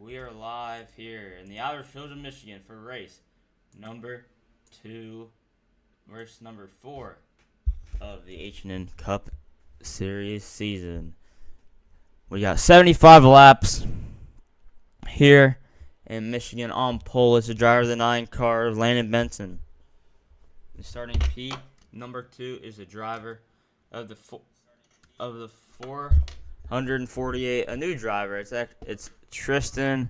We are live here in the outer fields of Michigan for race number 2 versus number 4 of the H&N Cup Series season. We got 75 laps here in Michigan. On pole is the driver of the 9 car, Landon Benson. And starting P, number 2 is the driver of the 448, a new driver. It's Tristan.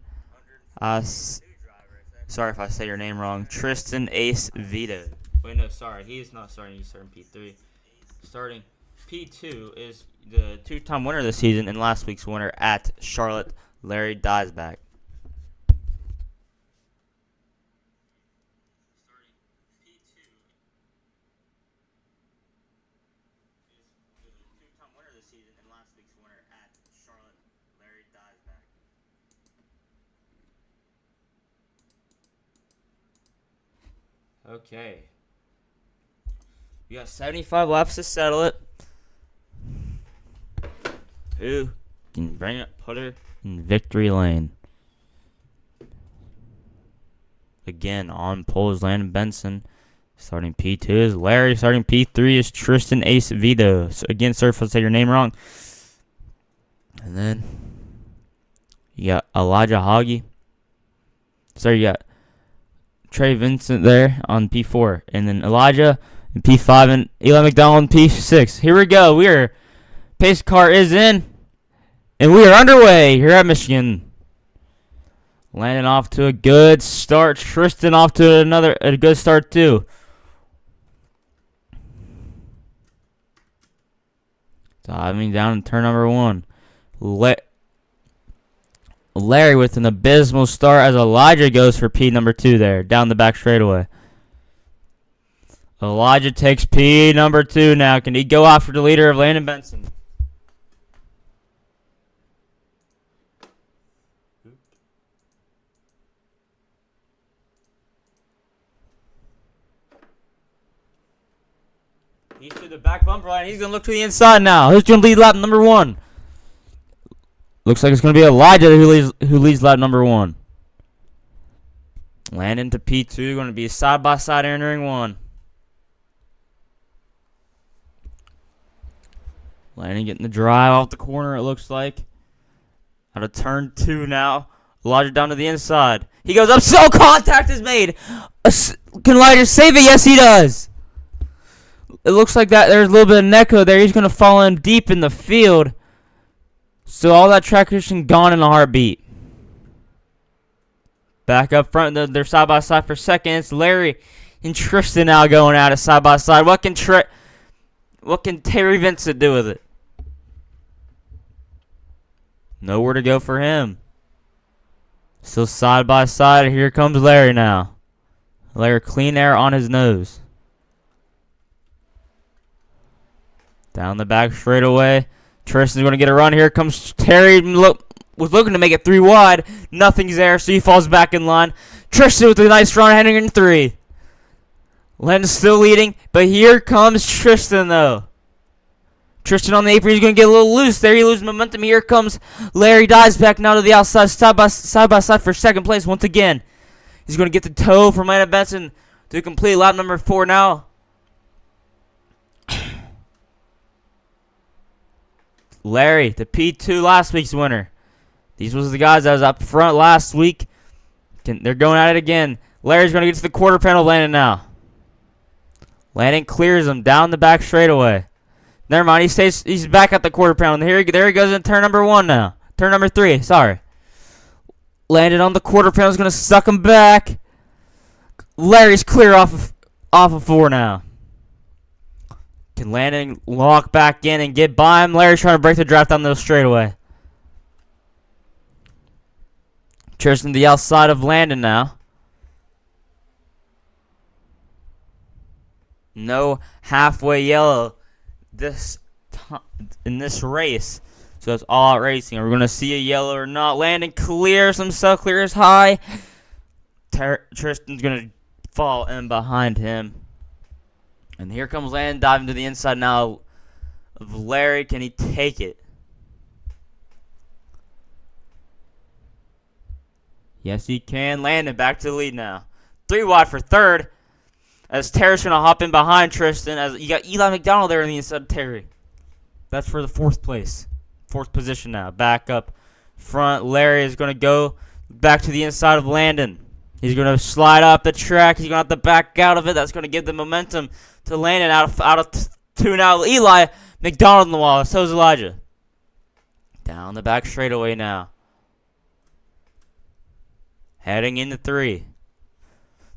Sorry if I say your name wrong. Tristan Ace Vito. Wait, no, sorry. He's not starting. He's starting P3. Starting P2 is the 2-time winner of the season and last week's winner at Charlotte, Larry Diesbach. Okay. We got 75 laps to settle it. Who can put her in victory lane? Again, on pole is Landon Benson. Starting P2 is Larry. Starting P3 is Tristan Ace Vito. So again, sorry if I say your name wrong. And then you got Elijah Hoggy. Sorry, you got Trey Vincent there on P4. And then Elijah in P5 and Eli McDonald in P6. Here we go. Pace car is in. And we are underway here at Michigan. Landon off to a good start. Tristan off to a good start too. Diving down in turn number 1. Larry with an abysmal start as Elijah goes for P number 2 there, down the back straightaway. Elijah takes P number 2 now. Can he go after the leader of Landon Benson? He's to the back bumper line. He's going to look to the inside now. Who's going to lead lap number 1? Looks like it's going to be Elijah who leads lap number 1. Landon to P2. Going to be side by side entering 1. Landon getting the drive off the corner, it looks like. Out of turn 2 now. Elijah down to the inside. He goes up. So contact is made. Can Elijah save it? Yes, he does. It looks like that there's a little bit of Neko there. He's going to fall in deep in the field. So all that traction gone in a heartbeat. Back up front, they're side by side for seconds. Larry and Tristan now going at it side by side. What can Terry Vincent do with it? Nowhere to go for him. Still side by side. Here comes Larry now. Larry clean air on his nose. Down the back straightaway. Tristan's going to get a run. Here comes Terry. Was looking to make it 3 wide. Nothing's there, so he falls back in line. Tristan with a nice run heading in 3. Landon's still leading, but here comes Tristan, though. Tristan on the apron. He's going to get a little loose there. He loses momentum. Here comes Larry Diesbach now to the outside, side by side for second place once again. He's going to get the toe from Landon Benson to complete lap number 4 now. Larry, the P2 last week's winner. These was the guys that was up front last week. They're going at it again. Larry's going to get to the quarter panel of Landon now. Landon clears him down the back straightaway. Never mind, he's back at the quarter panel. There he goes in turn number 1 now. Turn number 3, sorry. Landon on the quarter panel is going to suck him back. Larry's clear off of 4 now. Can Landon lock back in and get by him? Larry's trying to break the draft down the straightaway. Tristan to the outside of Landon now. No halfway yellow in this race. So it's all out racing. Are we going to see a yellow or not? Landon clears himself, clears high. Tristan's going to fall in behind him. And here comes Landon diving to the inside now of Larry. Can he take it? Yes, he can. Landon back to the lead now. 3 wide for third. As Terry's going to hop in behind Tristan. As you got Eli McDonald there on the inside of Terry. That's for the 4th place. 4th position now. Back up front. Larry is going to go back to the inside of Landon. He's going to slide up the track. He's going to have to back out of it. That's going to give the momentum to Landon out of 2 now. Eli McDonald in the wall. So is Elijah. Down the back straightaway now. Heading into 3.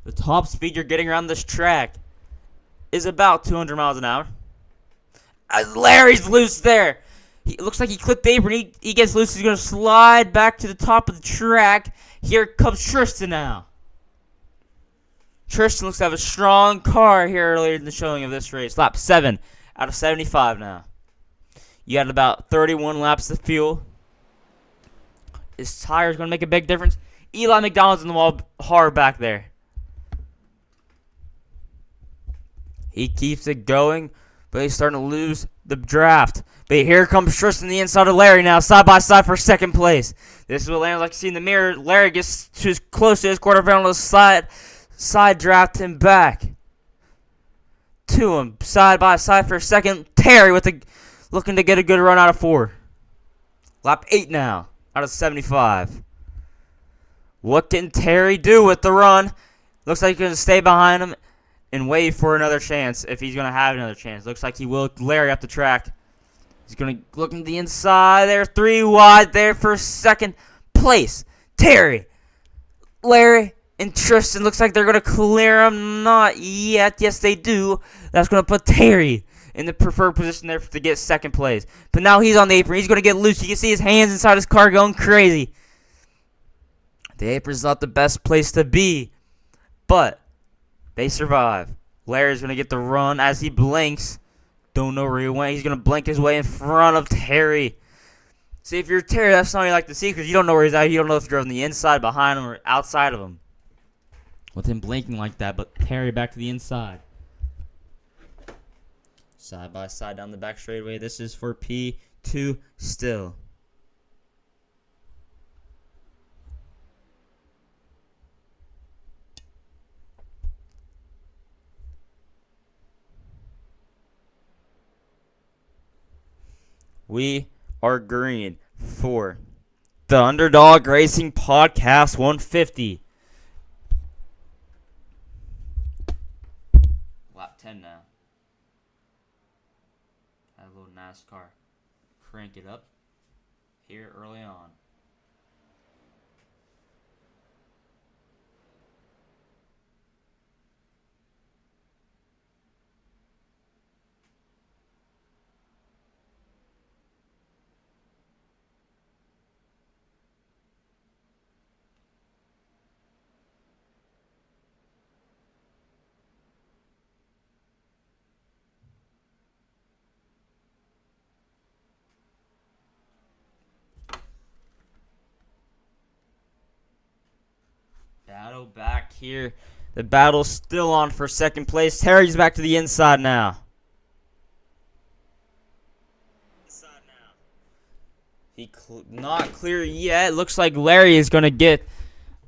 The top speed you're getting around this track is about 200 miles an hour. As Larry's loose there. It looks like he clipped the apron. He gets loose. He's going to slide back to the top of the track. Here comes Tristan now. Tristan looks to have a strong car here earlier in the showing of this race. Lap 7 out of 75 now. You got about 31 laps of fuel. His tire's going to make a big difference. Eli McDonald's in the wall hard back there. He keeps it going, but he's starting to lose the draft. But here comes Tristan the inside of Larry now, side by side for 2nd place. This is what Landon's like to see in the mirror. Larry gets too close to his quarterfinal side draft him back to him, side by side for 2nd. Terry looking to get a good run out of 4. Lap 8 now, out of 75. What can Terry do with the run? Looks like he's going to stay behind him and wait for another chance if he's going to have another chance. Looks like he will. Larry up the track. He's going to look to the inside there. 3 wide there for 2nd place. Terry, Larry, and Tristan. Looks like they're going to clear him. Not yet. Yes, they do. That's going to put Terry in the preferred position there to get 2nd place. But now he's on the apron. He's going to get loose. You can see his hands inside his car going crazy. The apron's not the best place to be, but they survive. Larry's going to get the run as he blinks. Don't know where he went. He's going to blink his way in front of Terry. See, if you're Terry, that's not what you like to see because you don't know where he's at. You don't know if you're on the inside, behind him, or outside of him. With him blinking like that, but Terry back to the inside. Side by side down the back straightaway. This is for P2 still. We are green for the Underdog Racing Podcast 150. Lap 10 now. Have a little NASCAR. Crank it up here early on. Battle back here. The battle's still on for 2nd place. Terry's back to the inside now. He not clear yet. Looks like Larry is going to get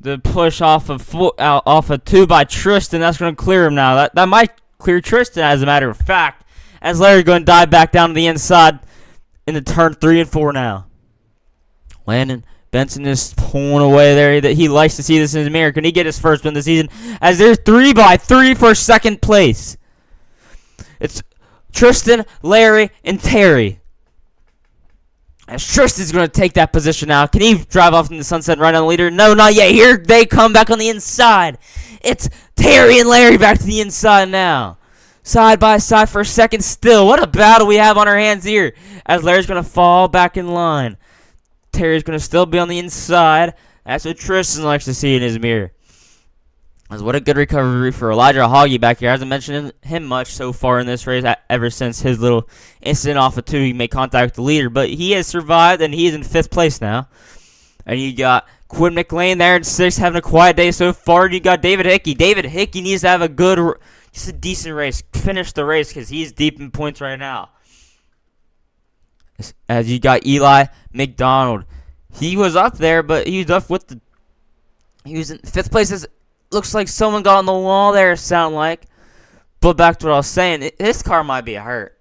the push off of 2 by Tristan. That's going to clear him now. That might clear Tristan, as a matter of fact. As Larry's going to dive back down to the inside in the turn 3 and 4 now. Landon Benson is pulling away there. That he likes to see this in his mirror. Can he get his first win this season? As there's 3 by 3 for 2nd place. It's Tristan, Larry, and Terry. As Tristan's going to take that position now. Can he drive off in the sunset right on the leader? No, not yet. Here they come back on the inside. It's Terry and Larry back to the inside now. Side by side for 2nd still. What a battle we have on our hands here. As Larry's going to fall back in line. Terry's going to still be on the inside. That's what Tristan likes to see in his mirror. As what a good recovery for Elijah Hoggy back here. I haven't mentioned him much so far in this race ever since his little incident off of 2. He made contact with the leader. But he has survived, and he is in 5th place now. And you got Quinn McLean there in 6th, having a quiet day so far. And you got David Hickey. David Hickey needs to have just a decent race. Finish the race because he's deep in points right now. As you got Eli McDonald. He was up there, but he was up with He was in 5th place. Looks like someone got on the wall there, sound like. But back to what I was saying, his car might be hurt.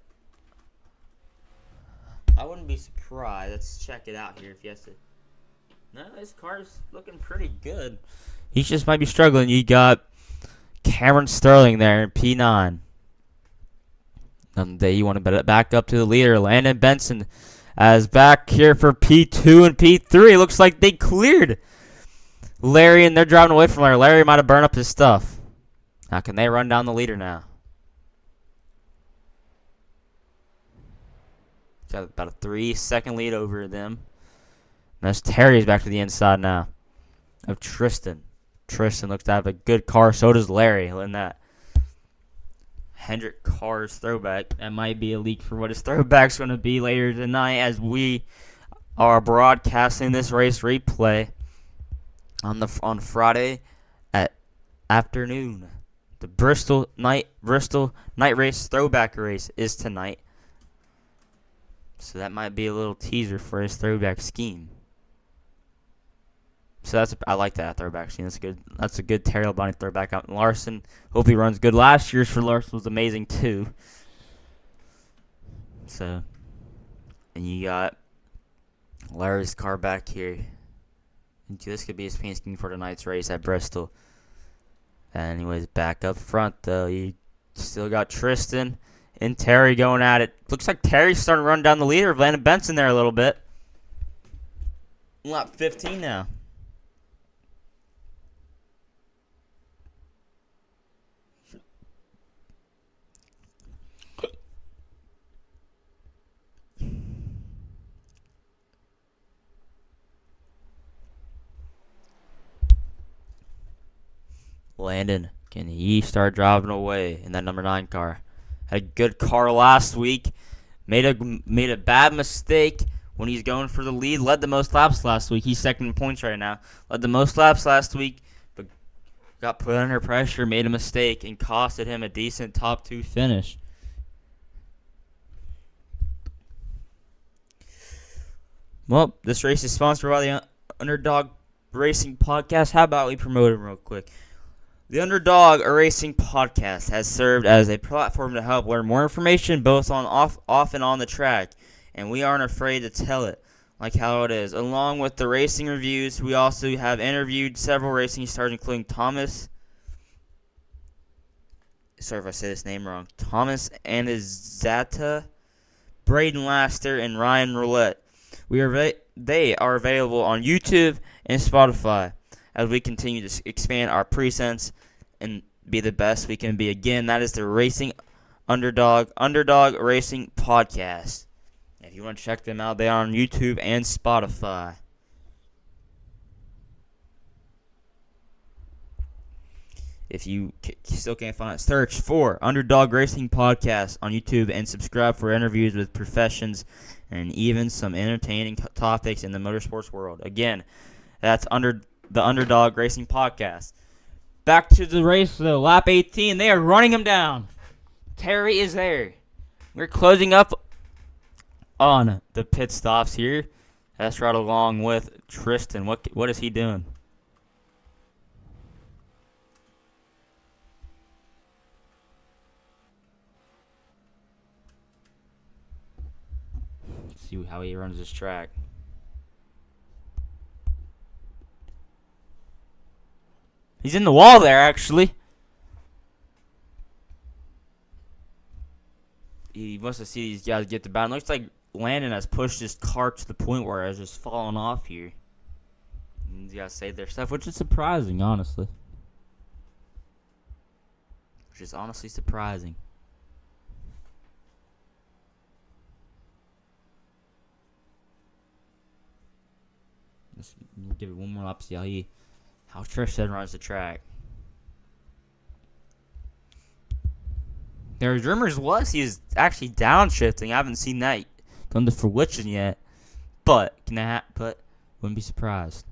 I wouldn't be surprised. Let's check it out here if he has to. No, his car's looking pretty good. He just might be struggling. You got Cameron Sterling there in P9. Day you want to back up to the leader, Landon Benson, as back here for P2 and P3. Looks like they cleared Larry, and they're driving away from Larry. Larry might have burned up his stuff. Now, can they run down the leader now? Got about a 3-second lead over them. And that's Terry's back to the inside now of Tristan. Tristan looks to have a good car. So does Larry in that Hendrick car's throwback. That might be a leak for what his throwback's going to be later tonight as we are broadcasting this race replay on Friday at afternoon. The Bristol night race throwback race is tonight. So that might be a little teaser for his throwback scheme. So I like that throwback scheme. That's a good Terry Labonte throwback out in Larson. Hope he runs good. Last year's for Larson was amazing too. So, and you got Larry's car back here. And this could be his paint scheme for tonight's race at Bristol. Anyways, back up front though, you still got Tristan and Terry going at it. Looks like Terry's starting to run down the leader of Landon Benson there a little bit. Lap 15 now. Landon, can he start driving away in that number 9 car? Had a good car last week. Made a bad mistake when he's going for the lead. Led the most laps last week. He's second in points right now. Led the most laps last week, but got put under pressure, made a mistake, and costed him a decent top 2 finish. Well, this race is sponsored by the Underdog Racing Podcast. How about we promote him real quick? The Underdog Racing Podcast has served as a platform to help learn more information both on off and on the track, and we aren't afraid to tell it like how it is. Along with the racing reviews, we also have interviewed several racing stars, including Thomas. Sorry if I say this name wrong. Thomas Anizata, Braden Laster, and Ryan Roulette. They are available on YouTube and Spotify as we continue to expand our presence and be the best we can be. Again, that is the Racing Underdog Racing Podcast. If you want to check them out, they are on YouTube and Spotify. If you still can't find it, search for Underdog Racing Podcast on YouTube and subscribe for interviews with professions and even some entertaining topics in the motorsports world. Again, that's the Underdog Racing Podcast. Back to the race, though. Lap 18. They are running him down. Terry is there. We're closing up on the pit stops here. That's right along with Tristan. What is he doing? Let's see how he runs this track. He's in the wall there, actually. He must have seen these guys get the bound. Looks like Landon has pushed his car to the point where it's just falling off here. And these guys saved their stuff, which is surprising, honestly. Which is honestly surprising. Let's give it one more lap, see how Tristan runs the track. There's rumors he's actually downshifting. I haven't seen that come to fruition yet. But wouldn't be surprised.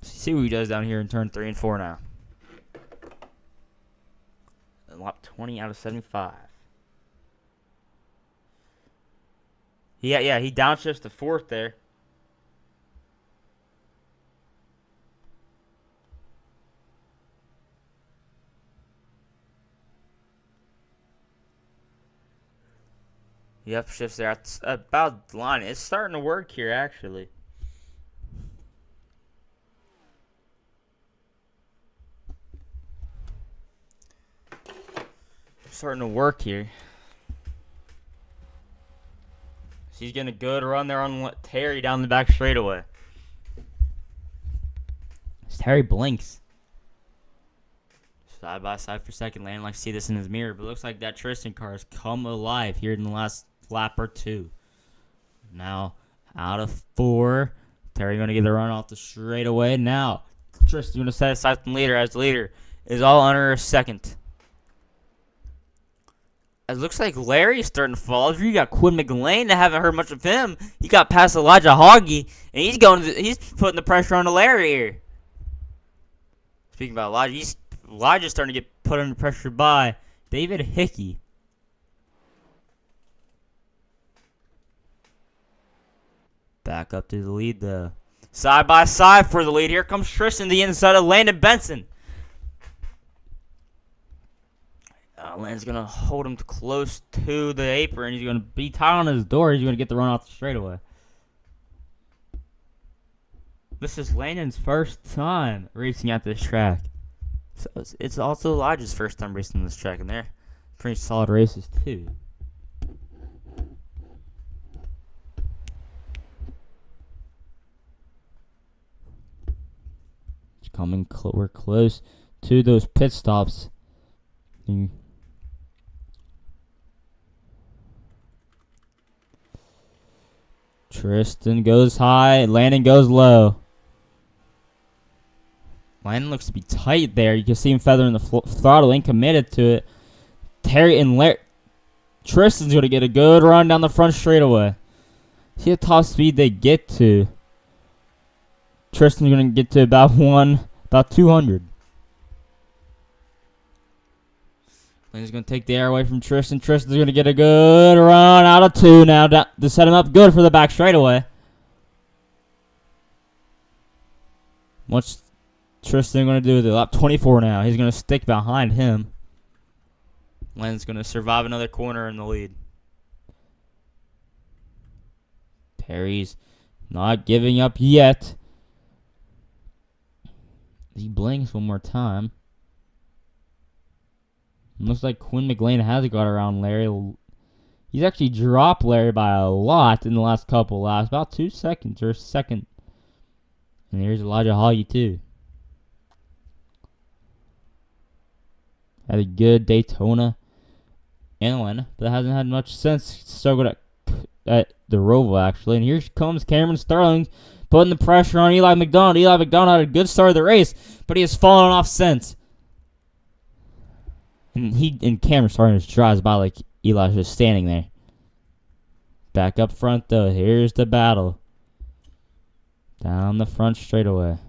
See what he does down here in turn 3 and 4 now. Lap 20 out of 75. Yeah, he downshifts to fourth there. He upshifts there. It's about the line. It's starting to work here, actually. Starting to work here. He's getting a good run there on Terry down the back straightaway. Terry blinks. Side by side for second. Landon likes to see this in his mirror, but it looks like that Tristan car has come alive here in the last lap or two. Now, out of 4. Terry going to get the run off the straightaway. Now, Tristan going to set aside the leader as the leader is all under a second. It looks like Larry's starting to fall. You got Quinn McLean. I haven't heard much of him. He got past Elijah Hoggy, and he's putting the pressure on Larry here. Speaking about Elijah, Elijah's starting to get put under pressure by David Hickey. Back up to the lead, though. Side by side for the lead. Here comes Tristan, the inside of Landon Benson. Landon's going to hold him close to the apron. He's going to be tied on his door. He's going to get the run off the straightaway. This is Landon's first time racing at this track. So it's also Elijah's first time racing this track, and they're pretty solid races, too. It's coming. We're close to those pit stops. Tristan goes high. Landon goes low. Landon looks to be tight there. You can see him feathering the throttle, ain't committed to it. Terry and Tristan's going to get a good run down the front straightaway. See the top speed they get to. Tristan's going to get to about 200. Landon's going to take the air away from Tristan. Tristan's going to get a good run out of 2 now to set him up good for the back straightaway. What's Tristan going to do with it? Lap 24 now. He's going to stick behind him. Landon's going to survive another corner in the lead. Terry's not giving up yet. He blinks one more time. Looks like Quinn McLean has got around Larry. He's actually dropped Larry by a lot in the last couple laps. About 2 seconds or a second. And here's Elijah Hoggy too. Had a good Daytona and Atlanta, but hasn't had much since. Struggled at the Roval actually. And here comes Cameron Starling putting the pressure on Eli McDonald. Eli McDonald had a good start of the race, but he has fallen off since. And Cameron Starling just drives by like Eli's just standing there. Back up front though. Here's the battle. Down the front straightaway.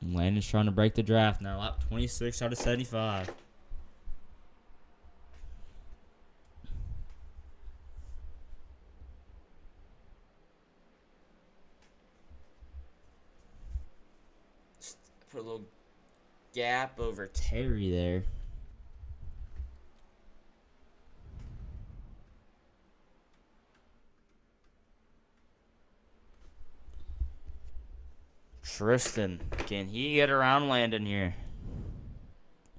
Landon's trying to break the draft now. Lap 26 out of 75. Just put a little gap over Terry there. Tristan, can he get around Landon here?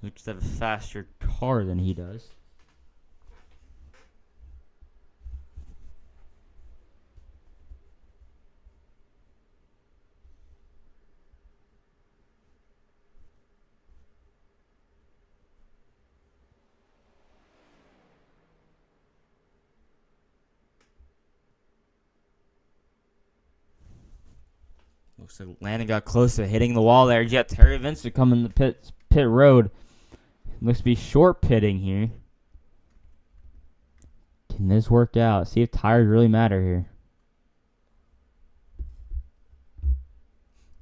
Looks to have a faster car than he does. Looks like Landon got close to hitting the wall there. Yet Terry Vincent coming the pit road. Looks to be short pitting here. Can this work out? See if tires really matter here.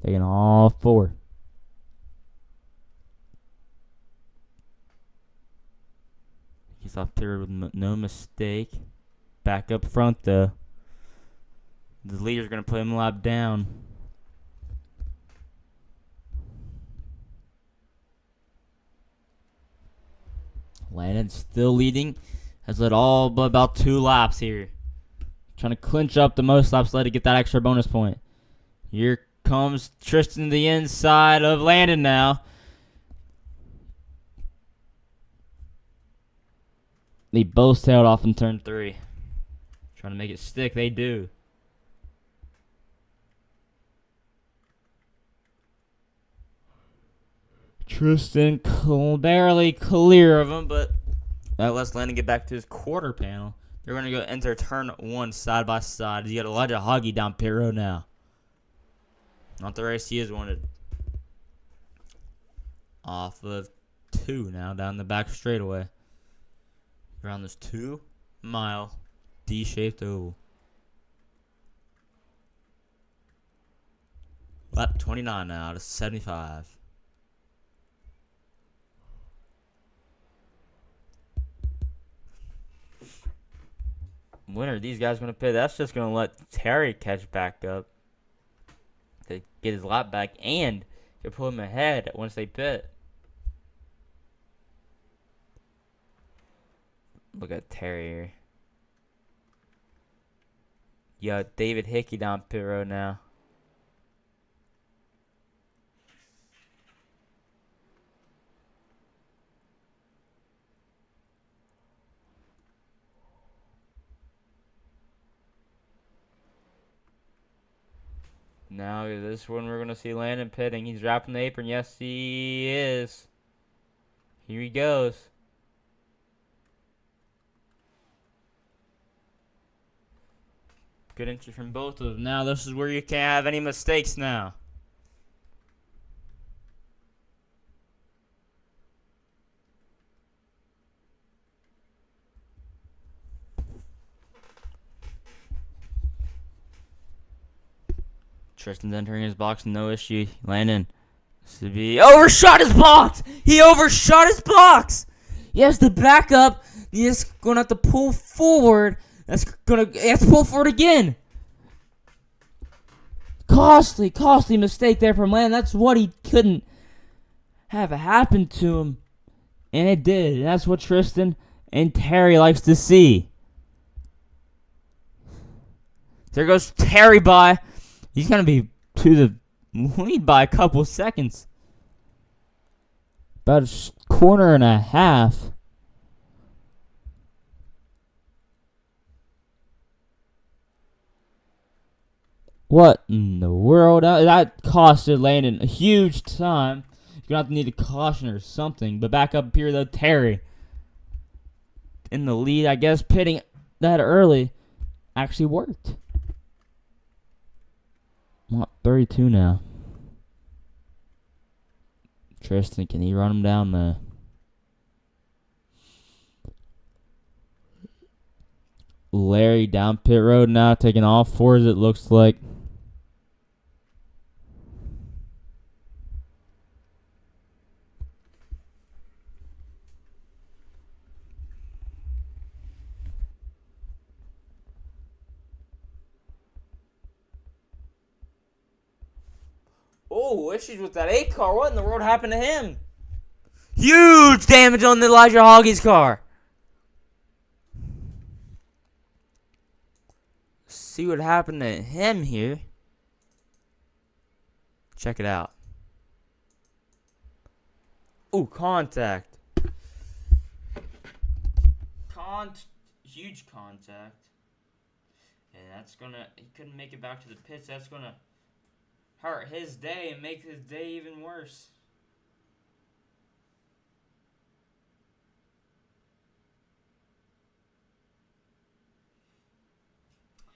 Taking all 4. off period with no mistake. Back up front, though. The leader's going to put him a lap down. Landon still leading. Has led all but about 2 laps here. Trying to clinch up the most laps led to get that extra bonus point. Here comes Tristan to the inside of Landon now. They both tailed off in turn 3. Trying to make it stick. They do. Tristan barely clear of him, but that lets Landon get back to his quarter panel. They're going to go enter turn 1 side by side. You got Elijah Hoggy down pit road now. Not the race he is wanted. Off of 2 now, down the back straightaway. Around this 2-mile D-shaped oval. Lap 29 now out of 75. When are these guys going to pit? That's just going to let Terry catch back up to get his lap back and to pull him ahead once they pit. Look at Terry here. Yo, David Hickey down pit road now. Now this one we're going to see Landon pitting. He's dropping the apron. Yes, he is. Here he goes. Good entry from both of them. Now this is where you can't have any mistakes now. Tristan's entering his box, no issue. Landon to be overshot his box. He overshot his box. He has to back up. He's gonna have to pull forward. He has to pull forward again. Costly mistake there from Landon. That's what he couldn't have happen to him, and it did. And that's what Tristan and Terry likes to see. There goes Terry by. He's going to be to the lead by a couple seconds. About a corner and a half. What in the world? That costed Landon a huge time. You're going to have to need a caution or something. But back up here, though, Terry in the lead, I guess, pitting that early actually worked. What, 32 now. Tristan, can he run him down there? Larry down pit road now, taking all 4s, it looks like. Oh, issues with that 8 car. What in the world happened to him? Huge damage on the Elijah Hoggy's car. See what happened to him here. Check it out. Oh, contact. Huge contact. And that's gonna, he couldn't make it back to the pits. That's gonna hurt his day and make his day even worse.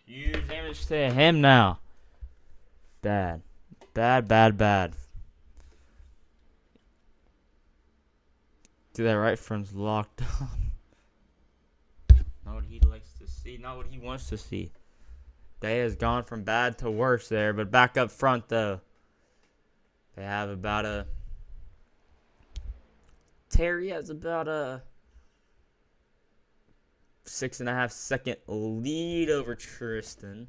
Huge damage to him now. Bad. Bad. Do that right front's locked up. Not what he likes to see. Not what he wants to see. Day has gone from bad to worse there. But back up front, though. They have about a... Terry has about a 6.5 second lead over Tristan.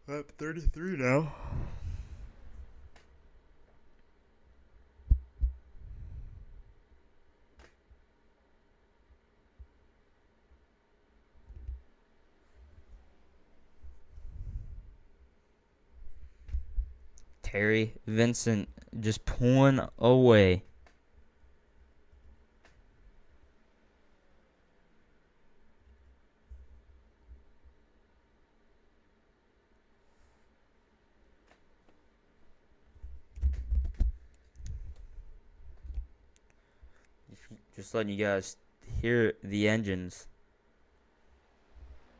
Up 33 now. Terry Vincent just pulling away. Just letting you guys hear the engines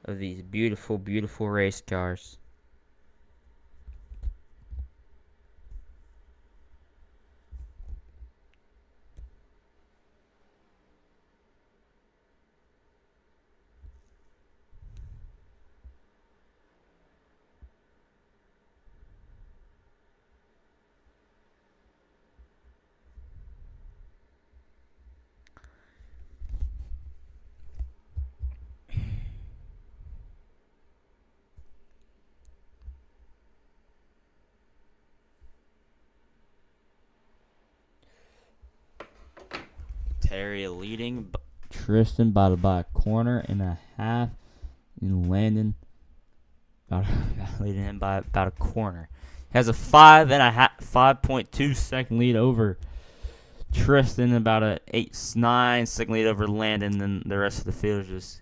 of these beautiful, beautiful race cars. Terry leading Tristan by a corner and a half, and Landon leading him by about a corner. He has a 5.2 second lead over Tristan, about a 8.9 second lead over Landon. Then the rest of the field is just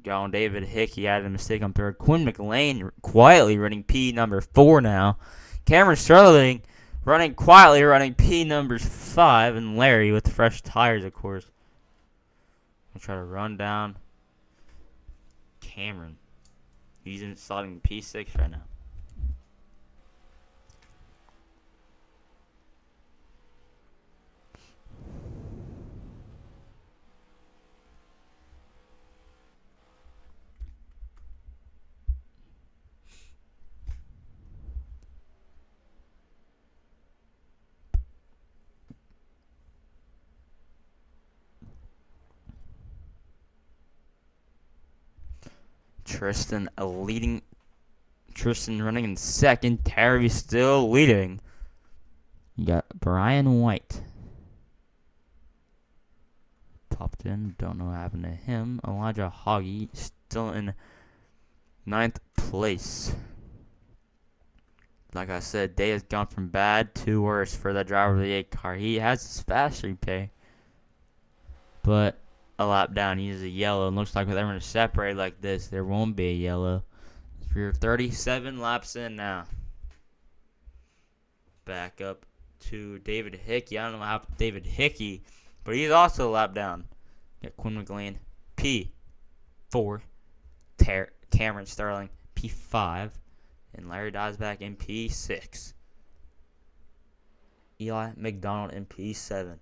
going. David Hickey had a mistake on third. Quinn McLean quietly running P number 4 now. Cameron Sterling running quietly, running P number 5, and Larry with fresh tires, of course. I'll try to run down Cameron. He's installing P6 right now. Tristan running in second. Terry still leading. You got Brian White. Popped in. Don't know what happened to him. Elijah Hoggy still in 9th place. Like I said, day has gone from bad to worse for the driver of the 8 car. He has his fast repay, but a lap down, he's a yellow. It looks like if they're going to separate like this, there won't be a yellow. We're 37 laps in now. Back up to David Hickey. I don't know how David Hickey, but he's also a lap down. Got Quinn McLean, P4. Cameron Sterling, P5. And Larry Doddsback in P6. Eli McDonald in P7.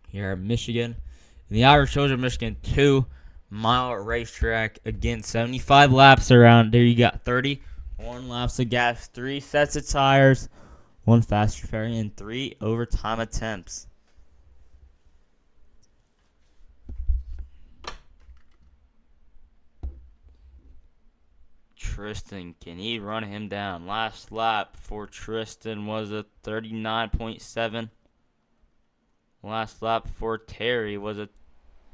Here at Michigan. In the Irish Children of Michigan 2-mile racetrack. Again, 75 laps around. There you got 31 laps of gas, 3 sets of tires, 1 fast repair, and 3 overtime attempts. Tristan, can he run him down? Last lap for Tristan was a 39.7. Last lap for Terry was a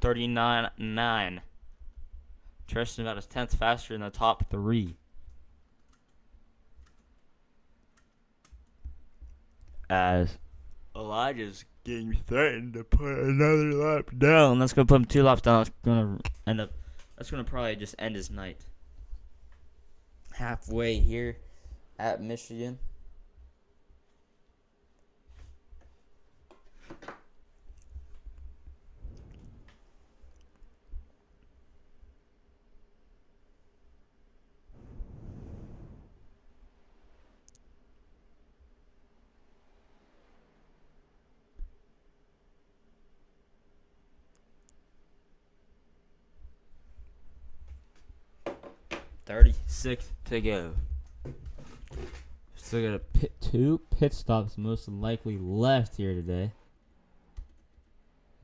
39.9. Tristan about his 10th faster in the top 3. As Elijah's getting threatened to put another lap down. That's going to put him 2 laps down. That's going to probably just end his night. Halfway here at Michigan. 36 to go. Still got two pit stops most likely left here today.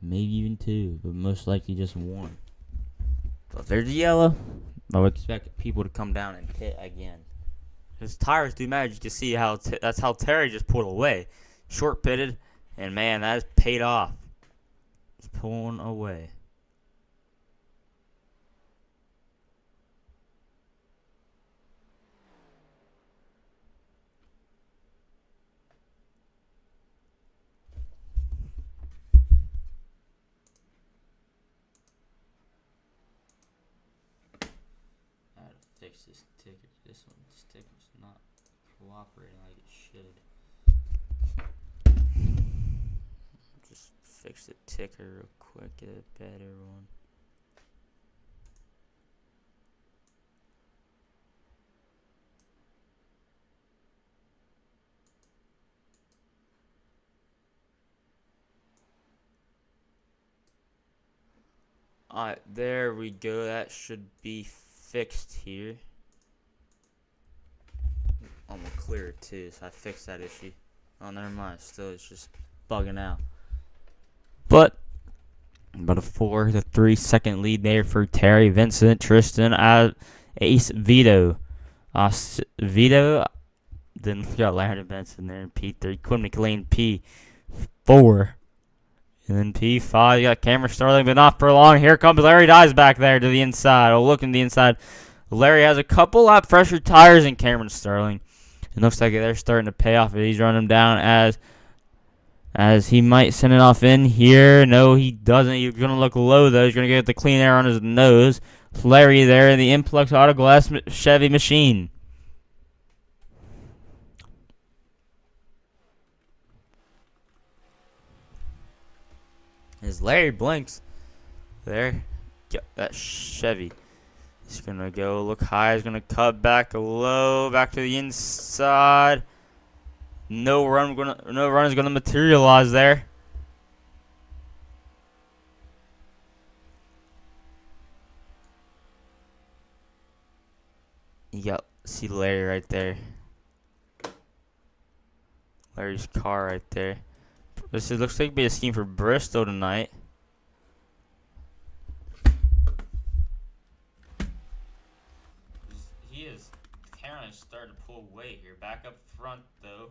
Maybe even two, but most likely just one. So if there's a yellow, I would expect people to come down and pit again. His tires do matter. You can see how that's how Terry just pulled away. Short pitted, and man, that has paid off. He's pulling away. Fix this ticker. This sticker's not cooperating like it should. Just fix the ticker real quick, get a better one. Alright, there we go. That should be fixed here. I'm gonna clear it too, so I fixed that issue. Oh, never mind. Still, it's just bugging out. But about a 4-3 second lead there for Terry, Vincent, Tristan, Ace, Vito. Vito. Then we got Larry Benson there in P3. Quinn McLean P4. And then P5, you got Cameron Sterling, but not for long. Here comes Larry Dies back there to the inside. Oh, looking to the inside. Larry has a couple lap fresher tires in Cameron Sterling. It looks like they're starting to pay off. He's running him down as he might send it off in here. No, he doesn't. He's going to look low, though. He's going to get the clean air on his nose. Larry there in the Influx Auto Glass Chevy machine. As Larry blinks there, get that Chevy. He's gonna go look high. He's gonna cut back low, back to the inside. No run is gonna materialize there. You got see Larry right there. Larry's car right there. This looks like be a scheme for Bristol tonight. He is apparently starting to pull away here. Back up front, though.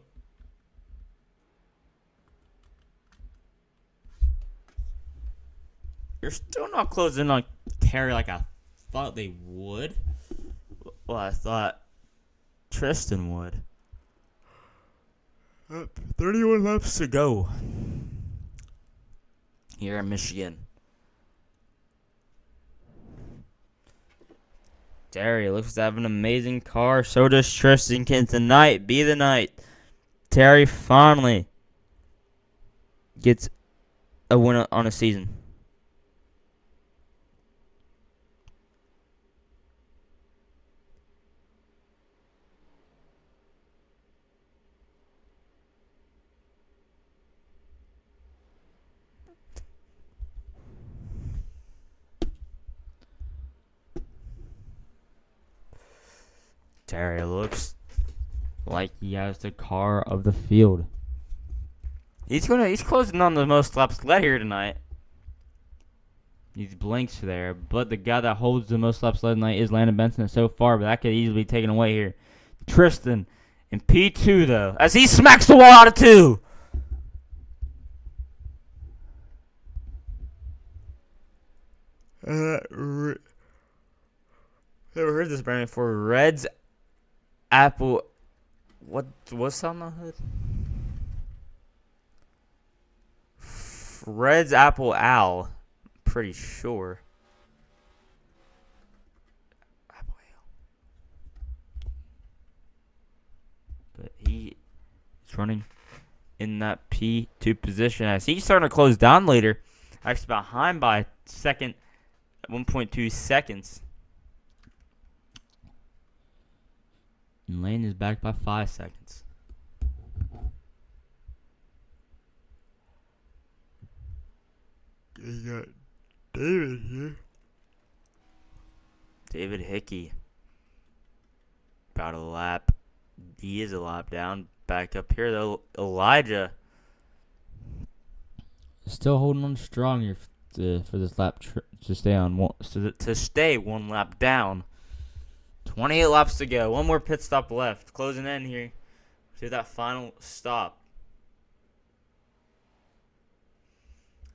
You're still not closing on Terry like I thought they would. Well, I thought Tristan would. 31 laps to go here in Michigan. Terry looks to have an amazing car. So does Tristan. Can tonight be the night Terry finally gets a win on a season? Terry looks like he has the car of the field. He's closing on the most laps led here tonight. These blinks there, but the guy that holds the most laps led tonight is Landon Benson so far, but that could easily be taken away here. Tristan in P2 though, as he smacks the wall out of 2. Never heard this brand before. Reds Apple. What's on the hood? Reds Apple Al. Pretty sure. Apple Ale. But he is running in that P2 position as he's starting to close down later. Actually behind by second at 1.2 seconds. And Lane is back by 5 seconds. You got David here. David Hickey About a lap. He is a lap down. Back up here though, Elijah still holding on strong here for this lap to stay on one, to stay one lap down. 28 laps to go. One more pit stop left. Closing in here to that final stop.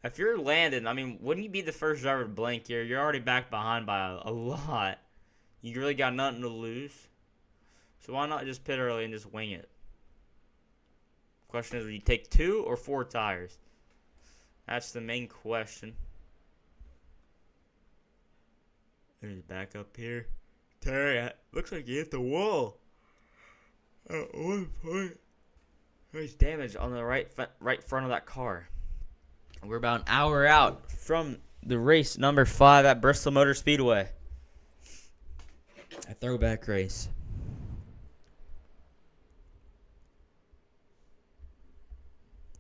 If you're Landon, I mean, wouldn't you be the first driver to blank here? You're already back behind by a lot. You really got nothing to lose. So why not just pit early and just wing it? Question is, will you take 2 or 4 tires? That's the main question. He's back up here. Terry, looks like he hit the wall. At one point. There's damage on the right front of that car. We're about an hour out from the race number 5 at Bristol Motor Speedway. A throwback race.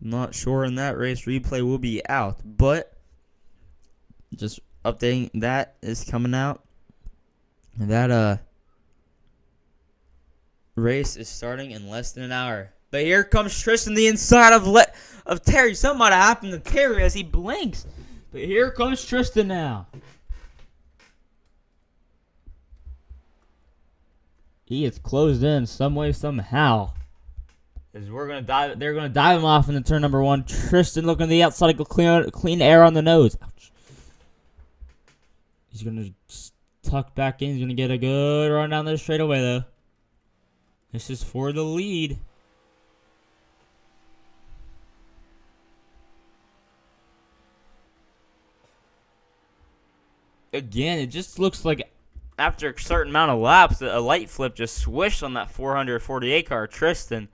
Not sure in that race replay will be out, but just updating that is coming out. That race is starting in less than an hour. But here comes Tristan, the inside of Terry. Something might have happened to Terry as he blinks. But here comes Tristan now. He is closed in some way, somehow. As they're gonna dive him off into turn number 1. Tristan looking to the outside, clean air on the nose. Ouch. He's gonna tuck back in. He's gonna get a good run down there straightaway though. This is for the lead. Again, it just looks like after a certain amount of laps, a light flip just swished on that 448 car, Tristan.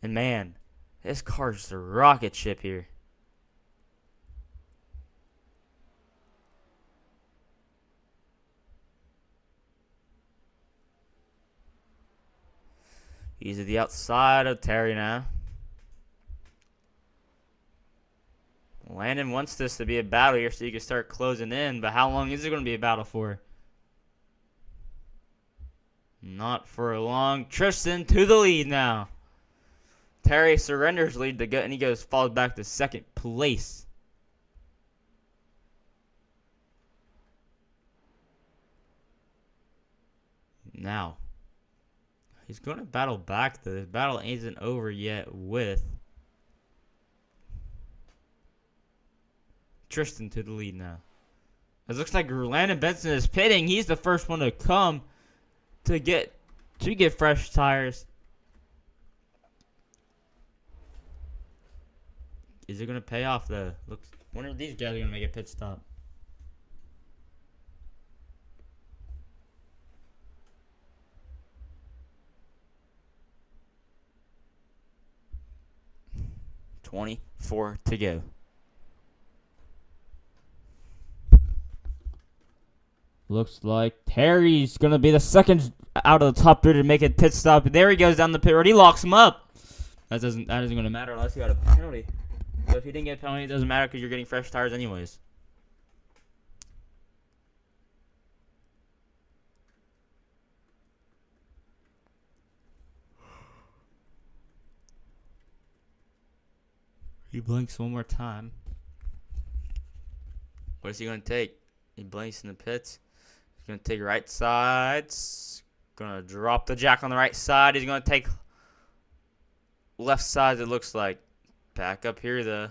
And man, this car's just a rocket ship here. He's at the outside of Terry now. Landon wants this to be a battle here so you can start closing in, but how long is it going to be a battle for? Not for long. Tristan to the lead now. Terry surrenders lead to and he falls back to second place. Now, he's going to battle back though. This battle isn't over yet with Tristan to the lead now. It looks like Landon Benson is pitting. He's the first one to come to get fresh tires. Is it going to pay off though? Looks. When are these guys going to make a pit stop? $24 to go. Looks like Terry's going to be the second out of the top 3 to make a pit stop. There he goes down the pit road. He locks him up. That isn't going to matter unless you got a penalty. So if you didn't get a penalty, it doesn't matter because you're getting fresh tires anyways. He blinks one more time. What is he going to take? He blinks in the pits. He's going to take right sides. Going to drop the jack on the right side. He's going to take left side, it looks like. Back up here, though.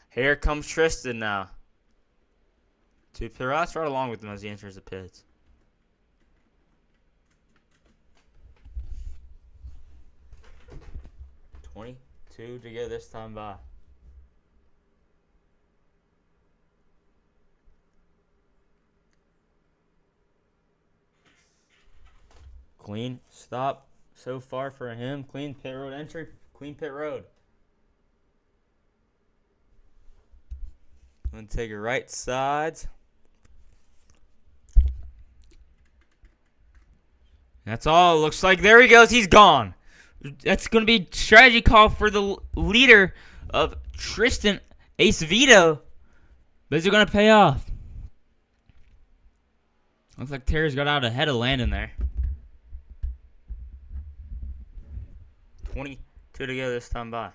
Here comes Tristan now. 2 pit routes right along with him as he enters the pits. $22 to go this time by. Clean stop so far for him. Clean pit road entry. Clean pit road. I'm going to take a right sides. That's all it looks like. There he goes. He's gone. That's going to be strategy call for the leader of Tristan Ace Vito. But is it going to pay off? Looks like Terry's got out ahead of Landon there. 22 to go this time by.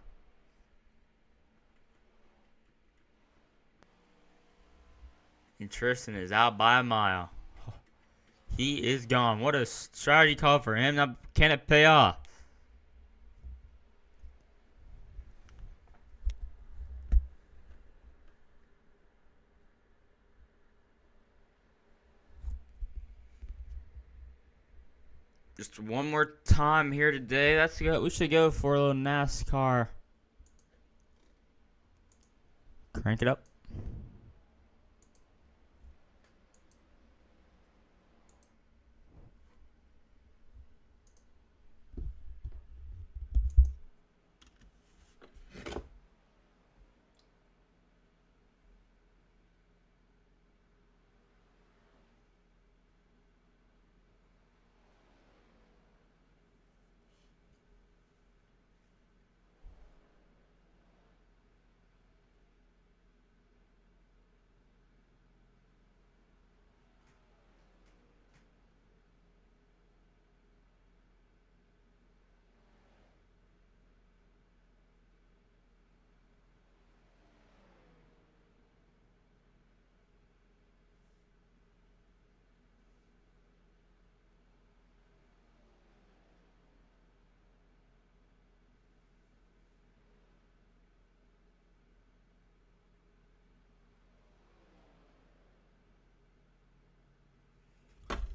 And Tristan is out by a mile. He is gone. What a strategy call for him. Now, can it pay off? Just one more time here today. Let's go. We should go for a little NASCAR. Crank it up.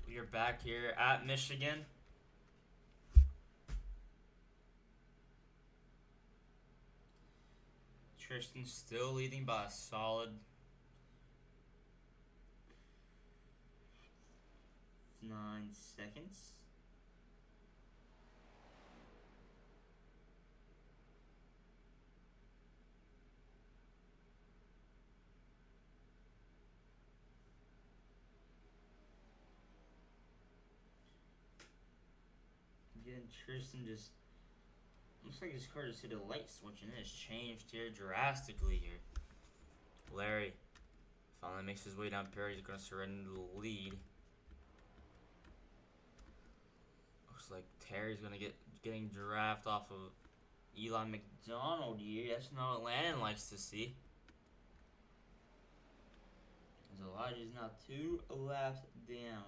We are back here at Michigan. Tristan's still leading by a solid 9 seconds. Again, Tristan just looks like his car just hit a light switch and it has changed here drastically here. Larry finally makes his way down here. He's going to surrender the lead. Looks like Terry's going to getting drafted off of Eli McDonald here. That's not what Landon likes to see. As Elijah's now 2 laps down.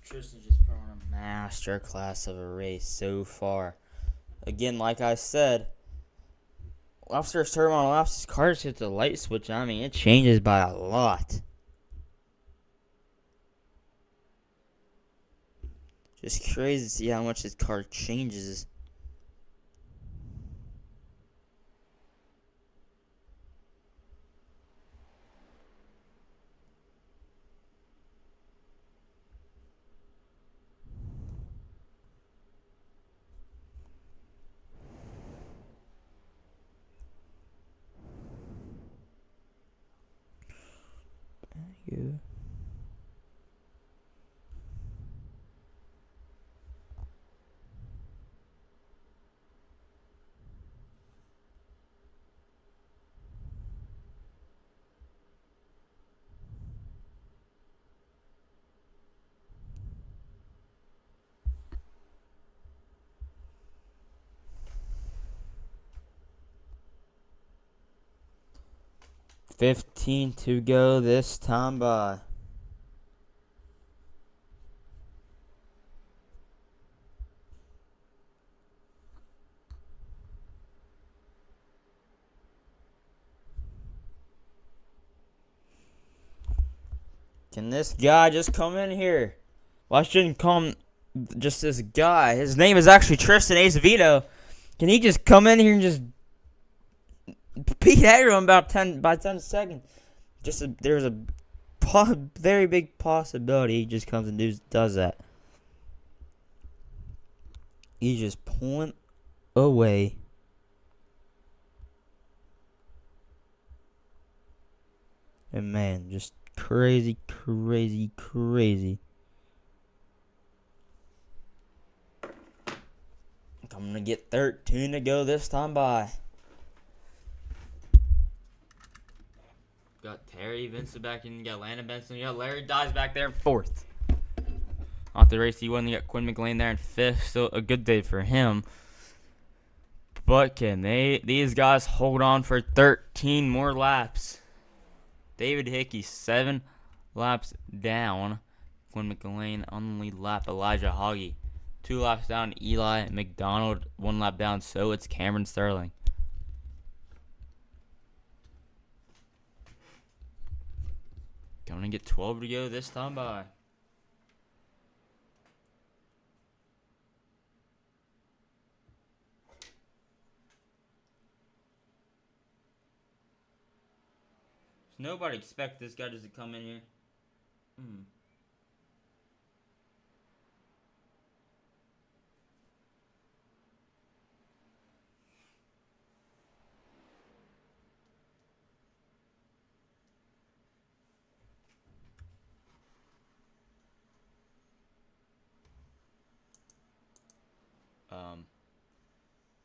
Tristan's just put on a master class of a race so far. Again, like I said, after a certain amount of laps, his car just hits the light switch. I mean, it changes by a lot. Just crazy to see how much his car changes. You. $15 to go this time by. Can this guy just come in here? Well, I shouldn't call him just this guy. His name is actually Tristan Ace Vito. Can he just come in here and just beat everyone about 10 seconds? There's a very big possibility he just comes and does that. He's just pulling away. And man, just crazy. I'm gonna get 13 to go this time by. Got Terry Vincent back in. You got Landon Benson. You got Larry Dodge back there in 4th. Off the race E1, you got Quinn McLean there in 5th. Still a good day for him. But can these guys hold on for 13 more laps? David Hickey 7 laps down. Quinn McLean on the lead lap. Elijah Hoggy 2 laps down. Eli McDonald 1 lap down. So it's Cameron Sterling. Gonna get 12 to go this time by. Nobody expect this guy just to come in here.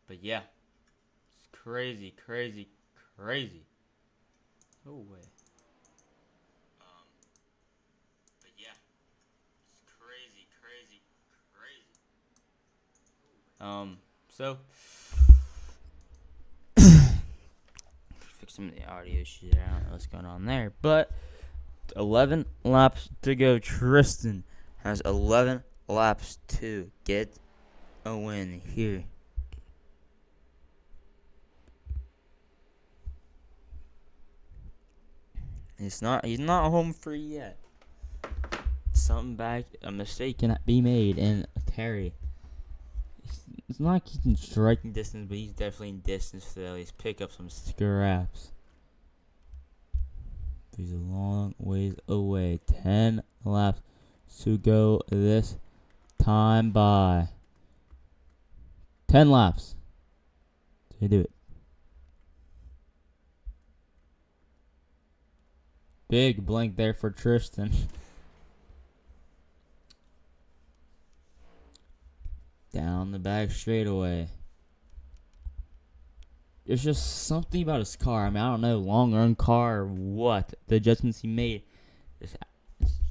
But yeah, it's crazy. No way. But yeah, it's crazy. So fix some of the audio shit. I don't know what's going on there, but 11 laps to go. Tristan has 11 laps to get a win here. He's not home free yet. A mistake cannot be made, and Terry. It's not like he's in striking distance, but he's definitely in distance to at least pick up some scraps. He's a long ways away. 10 laps to go this time by. 10 laps to do it. Big blank there for Tristan. Down the back straightaway. There's just something about his car. I mean, I don't know, long run car or what. The adjustments he made. It's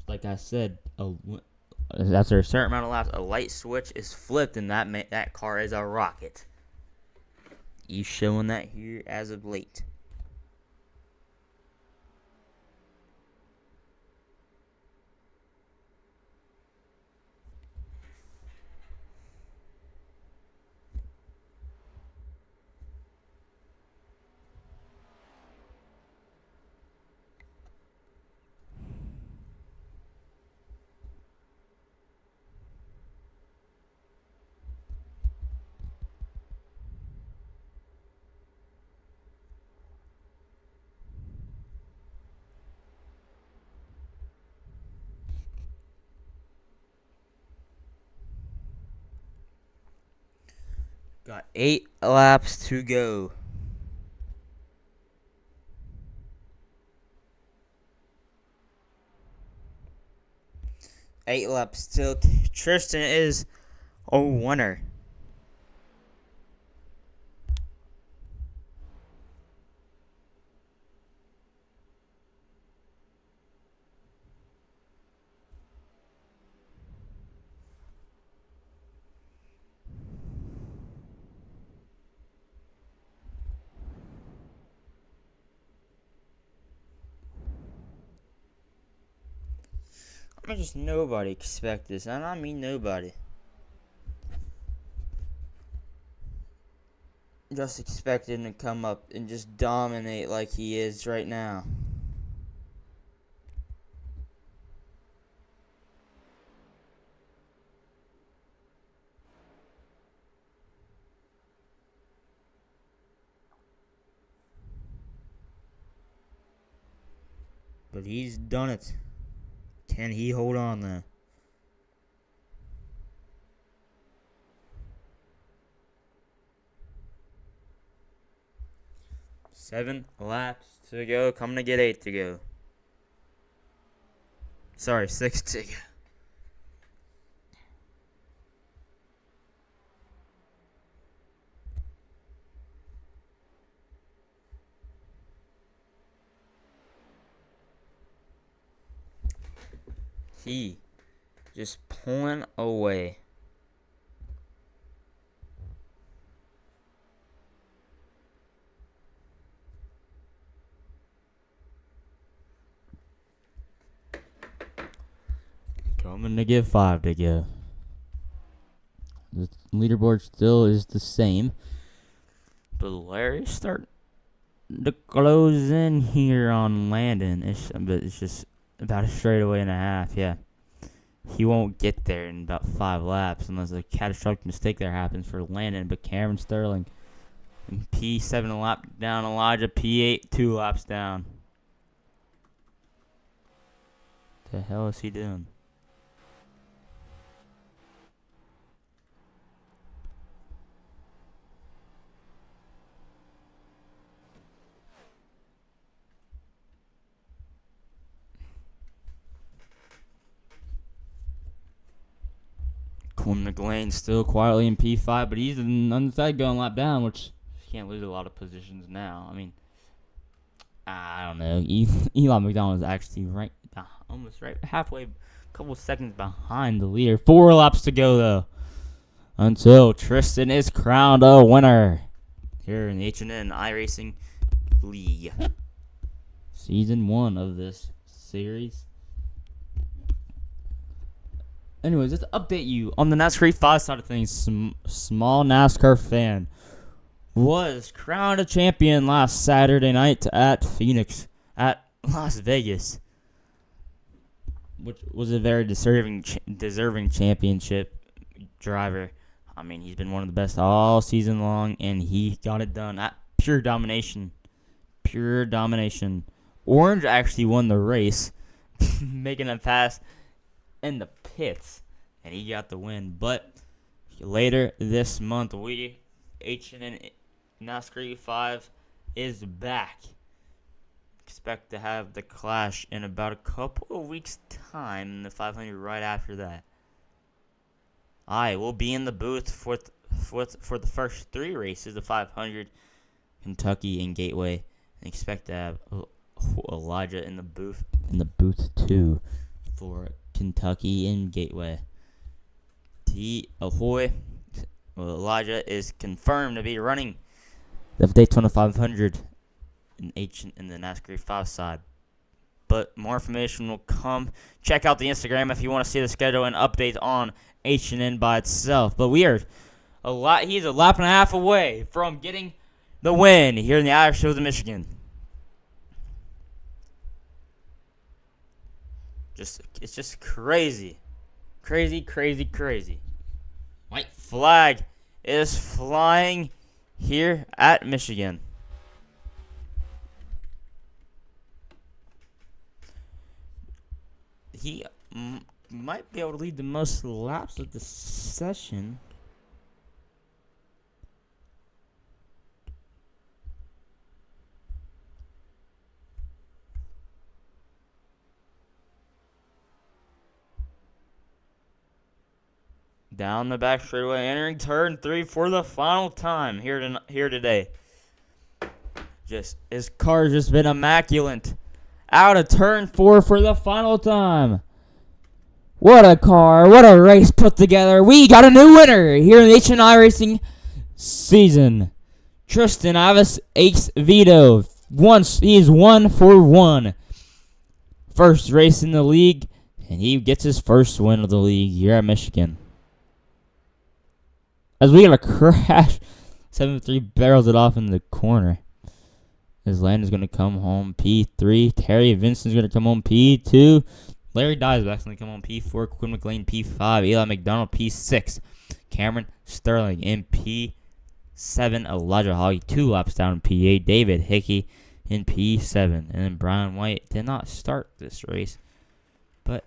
like I said, after a certain amount of laps, a light switch is flipped, and that car is a rocket. He's showing that here as of late. Got 8 laps to go. 8 laps still. Tristan is a winner. I mean, just nobody expect this, and I mean nobody. Just expect him to come up and just dominate like he is right now. But he's done it. Can he hold on there? Seven laps to go. Coming to get 8 to go. Sorry, 6 to go. He just pulling away. Coming to get 5 to go. The leaderboard still is the same. But Larry's starting to close in here on Landon. It's just about a straightaway and a half, yeah. He won't get there in about 5 laps unless a catastrophic mistake there happens for Landon. But Cameron Sterling, P7 a lap down. Elijah, P8 2 laps down. The hell is he doing? Quinn McLean still quietly in P5, but he's on the side going lap down, which he can't lose a lot of positions now. I mean, I don't know. Eli McDonald is actually almost right halfway, a couple seconds behind the leader. 4 laps to go, though, until Tristan is crowned a winner here in the H&N Iracing League. Season 1 of this series. Anyways, just to update you on the NASCAR 5 side of things, small NASCAR fan was crowned a champion last Saturday night at Las Vegas, which was a very deserving championship driver. I mean, he's been one of the best all season long, and he got it done at pure domination. Pure domination. Orange actually won the race, making a pass in the pits, and he got the win. But later this month, H&N NASCAR 5 is back. Expect to have the clash in about a couple of weeks' time in the 500 right after that. I will be in the booth for the first 3 races, the 500, Kentucky, and Gateway, and expect to have Elijah in the booth too for Kentucky and Gateway. Ahoy. Well, Elijah is confirmed to be running the Daytona 500 in the NASCAR 5 side. But more information will come. Check out the Instagram if you want to see the schedule and updates on H&N by itself. But he's a lap and a half away from getting the win here in the Irish Hills of Michigan. It's just crazy. Crazy. White flag is flying here at Michigan. He might be able to lead the most laps of the session. Down the back straightaway, entering turn 3 for the final time here today. His car's just been immaculate. Out of turn 4 for the final time. What a car! What a race put together! We got a new winner here in the H&N Iracing season. Tristan Avis Ace Vito. He's 1 for 1. First race in the league, and he gets his first win of the league here at Michigan. As we got a crash, 7-3 barrels it off in the corner. As Landon's going to come home P3. Terry Vincent's going to come home P2. Larry Dyesback's going to come home P4. Quinn McLean P5. Eli McDonald P6. Cameron Sterling in P7. Elijah Hoggy 2 laps down in P8. David Hickey in P7. And then Brian White did not start this race, but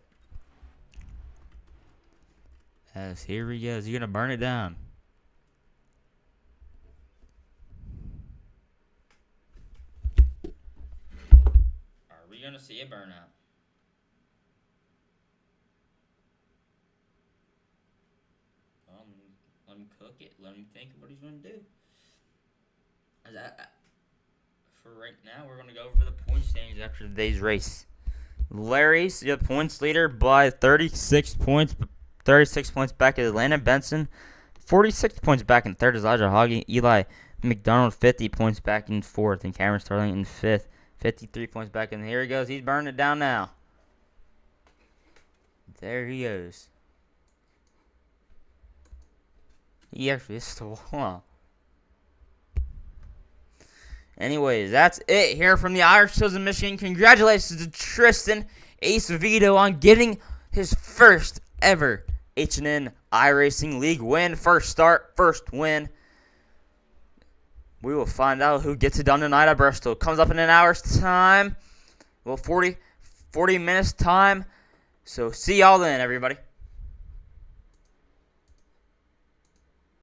as here he goes, he's gonna burn it down. Are we gonna see a burnout? Let him cook it. Let him think of what he's gonna do. For right now, we're gonna go over the point standings after today's race. Larry's the points leader by 36 points. 36 points back at Landon Benson. 46 points back in third is Elijah Hoggy. Eli McDonald 50 points back in fourth. And Cameron Starling in fifth. 53 points back. And here he goes. He's burning it down now. There he goes. He actually is still on. Anyways, that's it here from the Irish Hills of Michigan. Congratulations to Tristan Ace Vito on getting his first ever H&N iRacing League win. First start, first win. We will find out who gets it done tonight at Bristol. Comes up in an hour's time. Well, 40 minutes time. So see y'all then, everybody.